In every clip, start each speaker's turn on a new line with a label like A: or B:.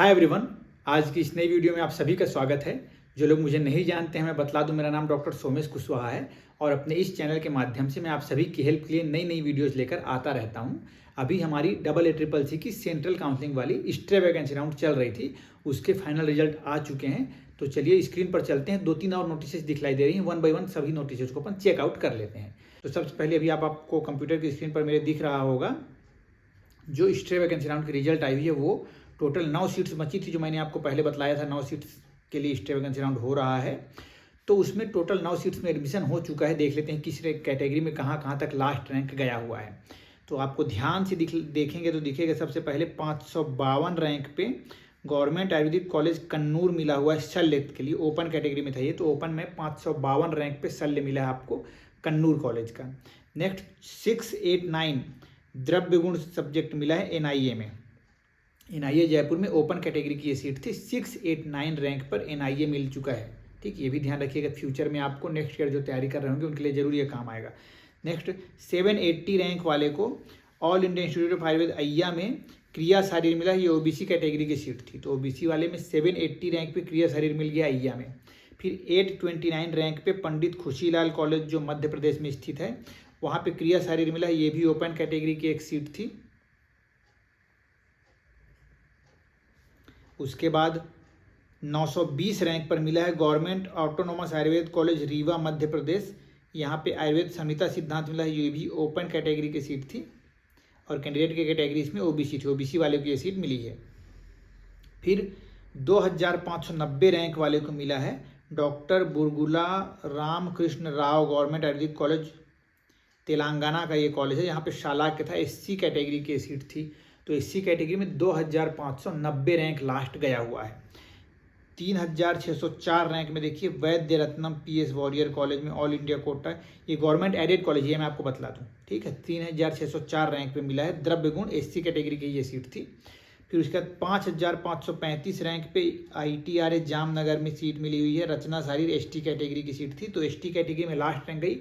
A: Hi everyone, आज की इस नई वीडियो में आप सभी का स्वागत है। जो लोग मुझे नहीं जानते हैं मैं बतला दूं, मेरा नाम डॉक्टर सोमेश कुशवाहा है और अपने इस चैनल के माध्यम से मैं आप सभी की हेल्प के लिए नई नई वीडियोस लेकर आता रहता हूं। अभी हमारी AACCC की सेंट्रल काउंसलिंग वाली स्टे वैकेंसी राउंड चल रही थी, उसके फाइनल रिजल्ट आ चुके हैं। तो चलिए स्क्रीन पर चलते हैं। 2-3 और नोटिस दिखलाई दे रही हैं, 1 बाय 1 सभी नोटिस को अपन चेकआउट कर लेते हैं। तो सबसे पहले अभी आपको कंप्यूटर की स्क्रीन पर मेरे दिख रहा होगा जो स्टे वैकेंसी राउंड की रिजल्ट आई हुई है। वो टोटल 9 सीट्स बची थी, जो मैंने आपको पहले बतलाया था 9 सीट्स के लिए स्टे वैकेंसी राउंड हो रहा है। तो उसमें टोटल 9 सीट्स में एडमिशन हो चुका है। देख लेते हैं किस कैटेगरी में कहाँ तक लास्ट रैंक गया हुआ है। तो आपको ध्यान से देखेंगे तो दिखेगा सबसे पहले 552 रैंक पे गवर्नमेंट आयुर्वेदिक कॉलेज कन्नूर मिला हुआ है शल्य के लिए। ओपन कैटेगरी में था ये, तो ओपन में 552 रैंक पे शल्य मिला है आपको कन्नूर कॉलेज का। नेक्स्ट 689 द्रव्य गुण सब्जेक्ट मिला है NIA में। NIA जयपुर में ओपन कैटेगरी की ये सीट थी। 689 रैंक पर NIA मिल चुका है। ठीक, ये भी ध्यान रखिएगा, फ्यूचर में आपको नेक्स्ट ईयर जो तैयारी कर रहे होंगे उनके लिए जरूर ये काम आएगा। नेक्स्ट 780 रैंक वाले को all India institute of Ayurveda अय्या में क्रिया शरीर मिला। ये OBC कैटेगरी की सीट थी, तो OBC वाले में 780 रैंक पे क्रिया शरीर मिल गया अय्या में। फिर 829 रैंक पे पंडित खुशीलाल कॉलेज जो मध्य प्रदेश में स्थित है, वहाँ पे क्रिया शरीर मिला। ये भी ओपन कैटेगरी की एक सीट थी। उसके बाद 920 रैंक पर मिला है government autonomous Ayurveda college Rewa Madhya Pradesh. यहाँ पे आयुर्वेद संहिता सिद्धांत मिला है। ये भी ओपन कैटेगरी की सीट थी और कैंडिडेट की कैटेगरी इसमें OBC थी। OBC वाले को ये सीट मिली है। फिर 2590 रैंक वाले को मिला है doctor Burgula Ramakrishna Rao government Ayurvedic college Telangana का ये कॉलेज है। यहाँ पे शालाक्य था, SC कैटेगरी की सीट थी। तो SC कैटेगरी में 2590 रैंक लास्ट गया हुआ है। 3604 रैंक में देखिए वैद्य रत्नम PS वॉरियर कॉलेज में ऑल इंडिया कोटा। ये गवर्नमेंट एडेड कॉलेज, ये मैं आपको बतला दूँ। ठीक है, 3604 रैंक पे मिला है द्रव्य गुण, SC कैटेगरी की ये सीट थी। फिर उसके बाद 5535 रैंक पे ITRA जामनगर में सीट मिली हुई है। रचना शरीर ST कैटेगरी की सीट थी। तो ST कैटेगरी में लास्ट रैंक गई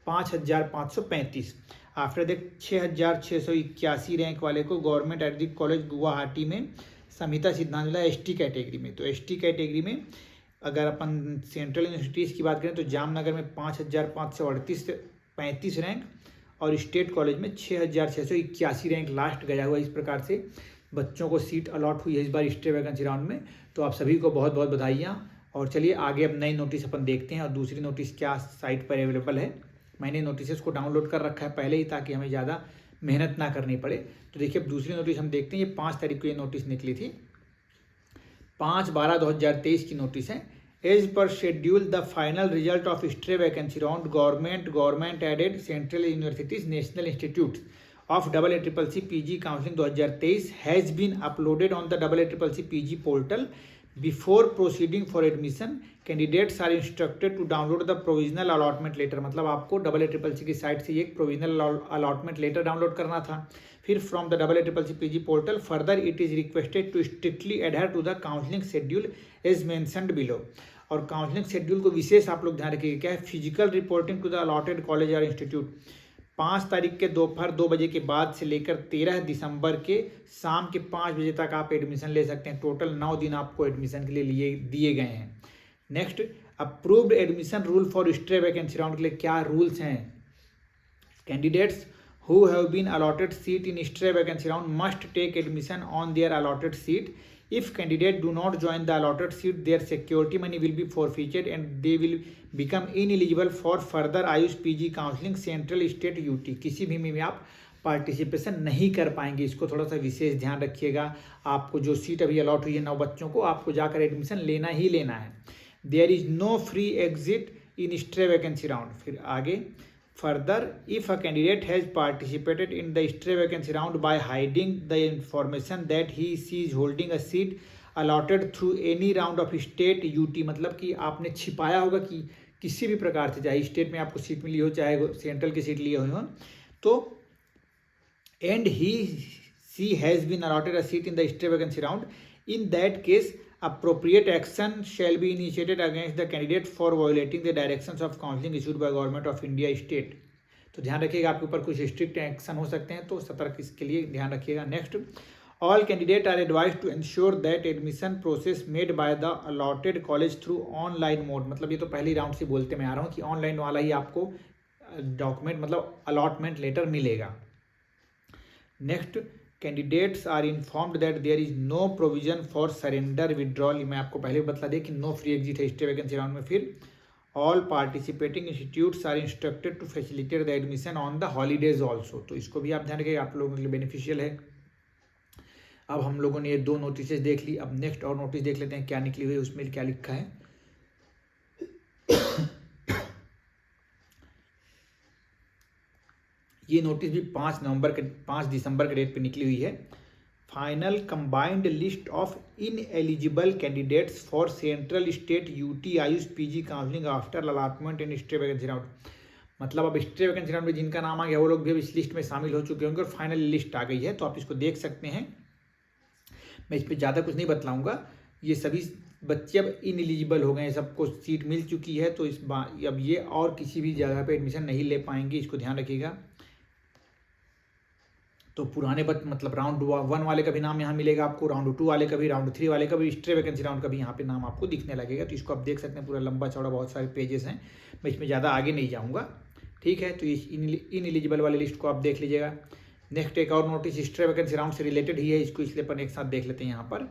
A: 5535। आफ्टर दैट 6681 रैंक वाले को गवर्नमेंट आयुर्वेदिक कॉलेज गुवाहाटी में संहिता सिद्धांत मिला ST कैटेगरी में। तो ST कैटेगरी में अगर अपन सेंट्रल यूनिवर्सिटीज़ की बात करें तो जामनगर में 5535 रैंक और स्टेट कॉलेज में 6681 रैंक लास्ट गया हुआ। इस प्रकार से बच्चों को सीट अलॉट हुई है इस बार स्टे वैकेंसी राउंड में। तो आप सभी को बहुत बहुत बधाइयाँ। और चलिए आगे अब नई नोटिस अपन देखते हैं और दूसरी नोटिस क्या साइट पर अवेलेबल है। मैंने नोटिस को डाउनलोड कर रखा है पहले ही, ताकि हमें ज़्यादा मेहनत ना करनी पड़े। तो देखिए अब दूसरी नोटिस हम देखते हैं। ये 5 तारीख को ये नोटिस निकली थी, 5/12/2023 की नोटिस है। As per schedule the final result of stay vacancy round government aided central universities national institute of AACCC PG counselling 2023 has been uploaded on the AACCC PG portal. Before proceeding for admission, candidates are instructed to download the provisional allotment letter। मतलब आपको AACCC की site से एक provisional allotment letter download करना था। फिर from the AACCC PG portal, further it is requested to strictly adhere to the counseling schedule as mentioned below। और counselling schedule को विशेष आप लोग ध्यान रखिएगा। क्या है? Physical reporting to the allotted college और इंस्टीट्यूट 5 तारीख के दोपहर 2 बजे के बाद से लेकर 13 दिसंबर के शाम के 5 बजे तक आप एडमिशन ले सकते हैं। टोटल 9 दिन आपको एडमिशन के लिए दिए गए हैं। Next, approved admission rule for stay vacancy round के लिए क्या रूल्स हैं? Candidates who have been allotted seat in stay vacancy round must take admission on their allotted seat. If candidate do not join the allotted seat, their security money will be forfeited and they will become ineligible for further Ayush PG counselling central state UT। किसी भी में आप participation नहीं कर पाएंगे। इसको थोड़ा सा विशेष ध्यान रखिएगा। आपको जो सीट अभी अलॉट हुई है 9 बच्चों को, आपको जाकर एडमिशन लेना ही लेना है। There is no free exit in stay vacancy round. फिर आगे Further, if a candidate has participated in the stray vacancy round by hiding the information that she is holding a seat allotted through any round of state UT, मतलब कि आपने छिपाया होगा कि किसी भी प्रकार से, चाहे स्टेट में आपको सीट मिली हो चाहे सेंट्रल की सीट लिए हुए हो, तो and she has been allotted a seat in the stray vacancy round, in that case appropriate action shall be initiated against the candidate for violating the directions of counseling issued by government of India state। तो ध्यान रखिएगा, आपके ऊपर कुछ strict action हो सकते हैं, तो सतर्क इसके लिए ध्यान रखिएगा। Next, All candidates are advised to ensure that admission process made by the allotted college through online mode. मतलब ये तो पहली राउंड से बोलते मैं आ रहा हूँ कि ऑनलाइन वाला ही आपको डॉक्यूमेंट मतलब अलॉटमेंट लेटर मिलेगा. Next, candidates are informed that there is no provision for surrender withdrawal. मैं आपको पहले बता दें कि नो फ्री एग्जिट है स्टे वैकेंसी राउंड में. फिर all participating institutes are instructed to facilitate the admission on the holidays also. तो इसको भी आप ध्यान रखिएगा, आप लोगों के लिए बेनिफिशियल है. अब हम लोगों ने ये 2 नोटिस देख ली. अब नेक्स्ट और नोटिस देख लेते हैं क्या निकली हुई है, उसमें क्या लिखा है. ये नोटिस भी 5 दिसंबर के डेट पे निकली हुई है. Final combined list of ineligible candidates for central state UT Ayush PG counselling after allotment in stay vacancy round. मतलब अब स्टे वैकेंसी राउंड में जिनका नाम आ गया वो लोग भी अब इस लिस्ट में शामिल हो चुके होंगे और फाइनल लिस्ट आ गई है. तो आप इसको देख सकते हैं. मैं इस पर ज़्यादा कुछ नहीं बतलाऊंगा. ये सभी बच्चे अब इनएलिजिबल हो गए हैं, सबको सीट मिल चुकी है. तो इस बार अब ये और किसी भी जगह पे एडमिशन नहीं ले पाएंगे, इसको ध्यान रखिएगा. तो पुराने मतलब राउंड 1 वाले का भी नाम यहाँ मिलेगा आपको, राउंड 2 वाले का भी, राउंड 3 वाले का भी, स्टे वैकेंसी राउंड का भी यहाँ पे नाम आपको दिखने लगेगा. तो इसको आप देख सकते हैं, पूरा लंबा चौड़ा बहुत सारे पेजेस हैं. मैं इसमें ज़्यादा आगे नहीं जाऊँगा, ठीक है. तो इस इनएलिजिबल वाले लिस्ट को आप देख लीजिएगा. नेक्स्ट एक और नोटिस स्टे वैकेंसी राउंड से रिलेटेड ही है, इसको इसलिए अपन एक साथ देख लेते हैं. यहाँ पर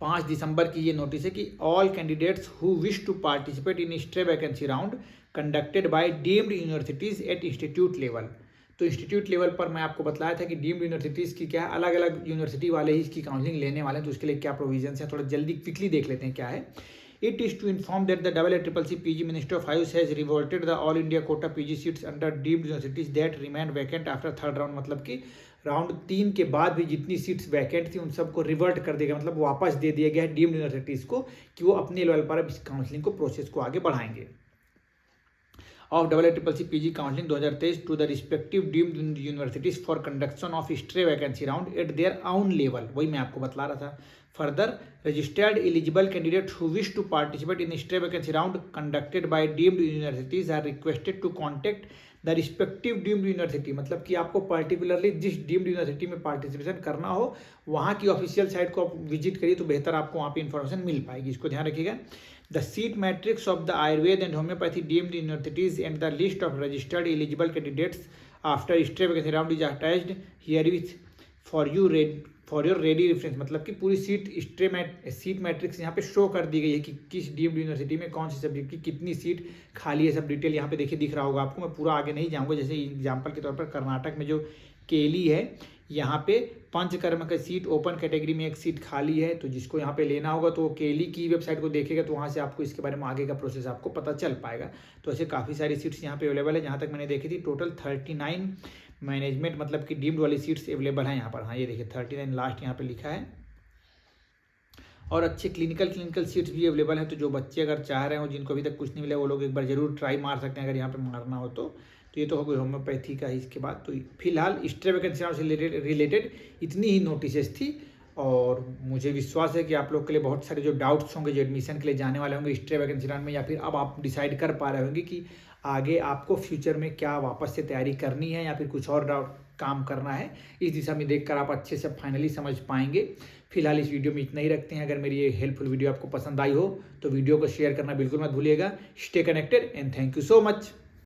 A: 5 दिसंबर की ये नोटिस है कि all candidates who wish to participate in stay vacancy round conducted by deemed universities at institute level. तो इंस्टीट्यूट लेवल पर मैं आपको बताया था कि डीम्ड यूनिवर्सिटीज़ की क्या अलग अलग यूनिवर्सिटी वाले ही इसकी काउंसलिंग लेने वाले हैं. तो उसके लिए क्या प्रोविजंस हैं, थोड़ा जल्दी क्विकली देख लेते हैं क्या है. It is to inform that the AACCC PG Ministry of Ayush has reverted the all India quota PG seats under deemed universities that remained vacant after third round. मतलब कि राउंड 3 के बाद भी जितनी सीट्स वैकेंट थी उन सबको revert कर देगा, मतलब वापस दे दिया गया है डीम्ड यूनिवर्सिटीज़ को कि वो अपने लेवल पर अब इस काउंसलिंग को प्रोसेस को आगे बढ़ाएंगे. Of AACCC PG counselling 2023 to the respective deemed universities for conduction of stay vacancy round at their own level. वही मैं आपको बतला रहा था. Further, registered eligible candidates who wish to participate in stray vacancy round conducted by deemed universities are requested to contact the respective deemed university. मतलब कि आपको particularly जिस डीम्ड यूनिवर्सिटी में पार्टिसिपेशन करना हो वहाँ की ऑफिशियल साइट को आप विजिट करिए तो बेहतर आपको वहाँ पे इन्फॉर्मेशन मिल पाएगी. इसको ध्यान रखिएगा. The seat matrix of the Ayurveda and Homeopathy deemed universities and the list of registered eligible candidates after stray vacancy round is attached herewith for your ready reference. मतलब कि पूरी सीट मैट्रिक्स यहाँ पे show कर दी गई है कि किस डीम्ड यूनिवर्सिटी में कौन सी सब्जेक्ट की कितनी सीट खाली है. सब डिटेल यहाँ पे देखिए दिख रहा होगा आपको. मैं पूरा आगे नहीं जाऊँगा. जैसे एग्जाम्पल के तौर पर कर्नाटक में जो केली है यहाँ पे पंचकर्म का सीट ओपन कैटेगरी में एक सीट खाली है. तो जिसको यहाँ पे लेना होगा तो केली की वेबसाइट को देखेगा तो वहाँ से आपको इसके बारे में आगे का प्रोसेस आपको पता चल पाएगा. तो ऐसे काफ़ी सारी सीट्स यहाँ पे अवेलेबल है. जहाँ तक मैंने देखी थी टोटल 39 मैनेजमेंट मतलब कि डीम्ड वाली सीट्स अवेलेबल हैं यहाँ पर. हाँ ये देखिए 39 लास्ट यहाँ पे लिखा है. और अच्छे क्लिनिकल सीट्स भी अवेलेबल हैं. तो जो बच्चे अगर चाह रहे हो जिनको अभी तक कुछ नहीं मिला वो लोग एक बार जरूर ट्राई मार सकते हैं अगर यहाँ पे मारना हो तो. ये तो हो गई होम्योपैथी का ही. इसके बाद तो फिलहाल स्टे वैकेंसी राउंड से रिलेटेड इतनी ही नोटिसेस थी. और मुझे विश्वास है कि आप लोग के लिए बहुत सारे जो डाउट्स होंगे जो एडमिशन के लिए जाने वाले होंगे स्टे वैकेंसी राउंड में, या फिर अब आप डिसाइड कर पा रहे होंगे कि आगे आपको फ्यूचर में क्या वापस से तैयारी करनी है या फिर कुछ और काम करना है. इस दिशा में देखकर आप अच्छे से फाइनली समझ पाएंगे. फिलहाल इस वीडियो में इतना ही रखते हैं. अगर मेरी ये हेल्पफुल वीडियो आपको पसंद आई हो तो वीडियो को शेयर करना बिल्कुल मत भूलिएगा. Stay connected and thank you so much.